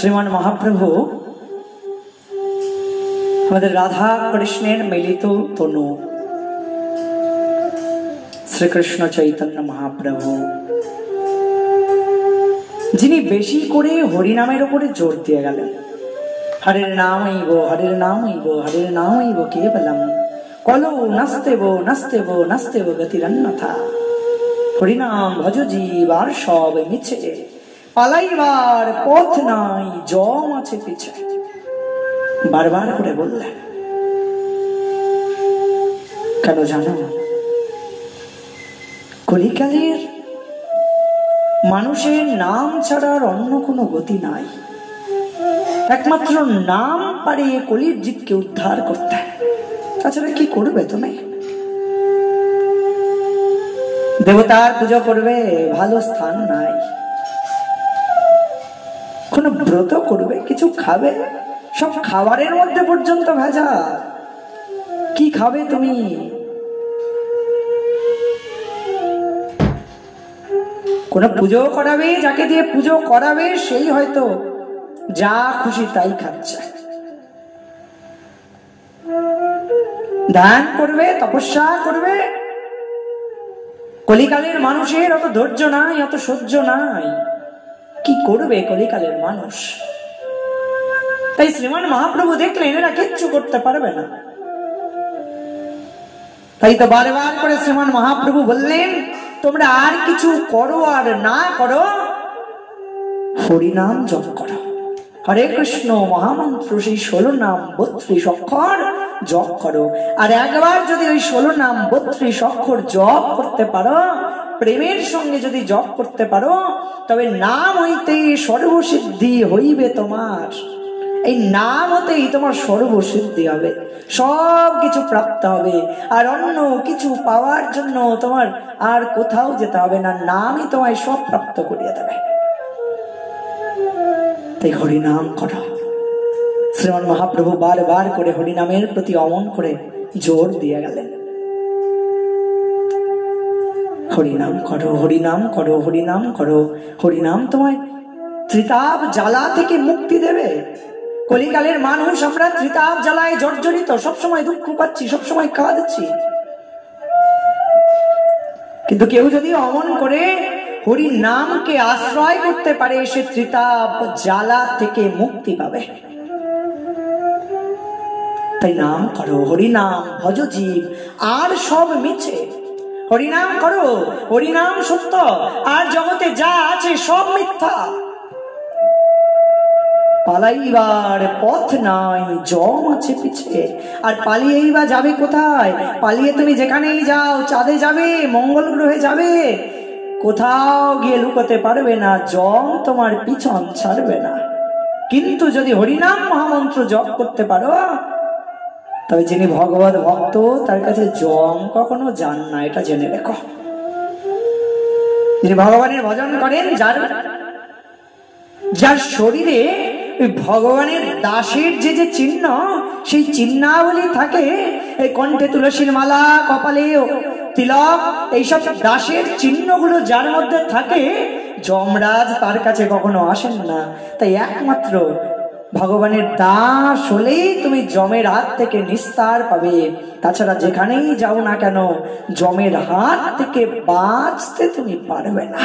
শ্রীমান মহাপ্রভু আমাদের রাধা কৃষ্ণের মিলিত তনু শ্রীকৃষ্ণ চৈতন্য মহাপ্রভু, যিনি বেশি করে হরিনামের উপরে জোর দিয়ে গেলেন। হরের নামইব হরের নামইব হরের নামইব কেবলম কলো নাস্তেব নাস্তেব নাস্তেব গতিরন্যথা। হরিনাম ভজ জীব আর সব মিছে, পালাইবার পথ নাই জম আছে পিছে। বারবার করে বললেন। কেন জানো? কলিকালের মানুষের নাম ছাড়ার অন্য কোনো গতি নাই। একমাত্র নাম পারে কলির জীবকে উদ্ধার করতে। তাছাড়া কি করবে তুমি? দেবতার পুজো করবে, ভালো স্থান নাই। কোন ব্রত করবে, কিছু খাবে, সব খাবারের মধ্যে পর্যন্ত ভেজা। কি খাবে তুমি? কোন পুজো করাবে, যাকে দিয়ে পুজো করাবে সেই হয়তো যা খুশি তাই খাচ্ছে। ধ্যান করবে, তপস্যা করবে। কলিকালের মানুষের অত ধৈর্য নাই, অত সহ্য নাই। কি করবে কলিকালের মানুষ? তাই শ্রীমান মহাপ্রভু দেখলেন এরা কিচ্ছু করতে পারবে না। তাই তো বারবার করে শ্রীমান মহাপ্রভু বললেন, তোমরা আর কিছু করো আর না করো, হরিনাম জপ করো। হরে কৃষ্ণ মহামন্ত্র সেই 16 নাম 32 অক্ষর জপ করো। আর একবার যদি ওই 16 নাম 32 অক্ষর জপ করতে পারো, প্রেমের সঙ্গে যদি জপ করতে পারো, তবে নাম হইতে সর্বসিদ্ধি হইবে তোমার। এই নাম হতেই তোমার সর্বসিদ্ধি হবে, সব কিছু প্রাপ্ত হবে। আর অন্য কিছু পাওয়ার জন্য তোমার আর কোথাও যেতে হবে না, নামই তোমায় সব প্রাপ্ত করিয়ে দেবে। তাই হরিনাম করো। শ্রীমান মহাপ্রভু বারবার করে হরিনামের প্রতি অমন করে জোর দিয়ে গেলেন। হরিনাম করো, হরিনাম করো, হরিনাম করো। হরিনাম তোমায় ত্রিতাপ জ্বালা থেকে মুক্তি দেবে। কলিকালের মানুষ আমরা ত্রিতাপ জ্বালায় জর্জরিত, সবসময় দুঃখ পাচ্ছি, সবসময় কাঁদছি। কিন্তু কেউ যদি অমন করে হরি নামকে আশ্রয় করতে পারে, সে ত্রিতাপ জ্বালা থেকে মুক্তি পাবে। তাই নাম করো, হরিনাম ভজ জীব আর সব মিছে। হরিনাম করো, হরিনাম সত্য, আর জগতে যা আছে সব মিথ্যা। পালাইবার পথ নাই জম আছে পিছে। আর পালিয়েই বা যাবে কোথায়? পালিয়ে তুমি যেখানেই যাও, চাঁদে যাবে, মঙ্গল গ্রহে যাবে, কোথাও গিয়ে লুকোতে পারবে না, জম তোমার পিছন ছাড়বে না। কিন্তু যদি হরিনাম মহামন্ত্র জপ করতে পারো, তবে যিনি ভগবত ভক্ত তার কাছে জম কখনো যান না, এটা জেনে রেখো। যিনি ভগবানের ভজন করেন, যার শরীরে ভগবানের দাসের যে যে চিহ্ন, সেই চিহ্নাবলী থাকে, এই কণ্ঠে তুলসীর মালা, কপালে তিলক, এইসব দাসের চিহ্নগুলো যার মধ্যে থাকে, যমরাজ তার কাছে কখনো আসেন না। তাই একমাত্র ভগবানের দাস হলেই তুমি যমের হাত থেকে নিস্তার পাবে। তাছাড়া যেখানেই যাও না কেন, যমের হাত থেকে বাঁচতে তুমি পারবে না।